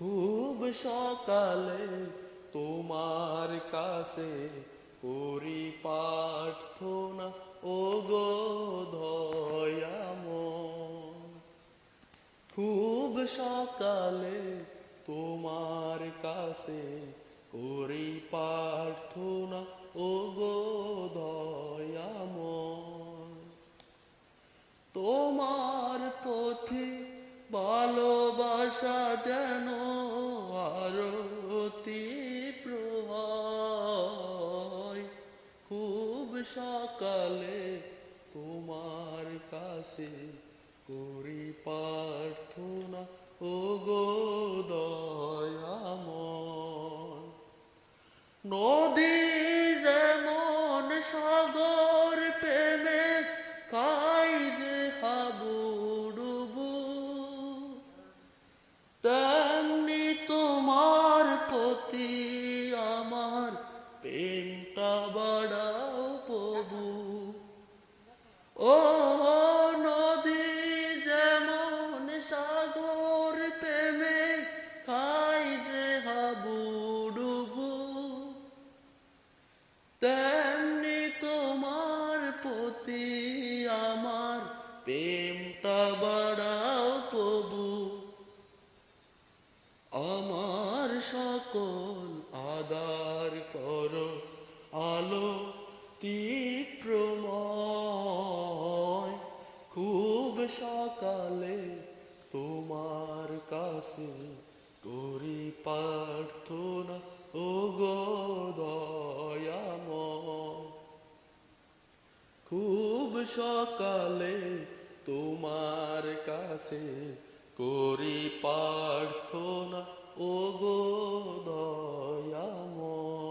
খুব সকালে তোমার কাছে করি প্রার্থনা, ও গো দয়াময়। খুব সকালে তোমার কাছে করি প্রার্থনা, ও গো দয়াময়। তোমার পথে ভালোবাসা যেন আরো তীব্র হয়। খুব সকালে তোমার কাছে করি প্রার্থনা, ও গো দয়াময়। নদী যেমন সাগর প্রেমে খাই যে হাবুডুবু, তেমনি তোমার প্রতি আমার প্রেমটা বাড়াও প্রভু। ও নদী যেমন সাগর প্রেমে খাই যে হাবুডুবু, তেমনি তোমার প্রতি আমার প্রেমটা বাড়াও প্রভু। আমার সকল আদার করো আলো তীব্রময়। খুব সকালে তোমার কাছে করি প্রার্থনা, ও গো দয়াময়। খুব সকালে তোমার কাছে করি প্রার্থনা, ও গো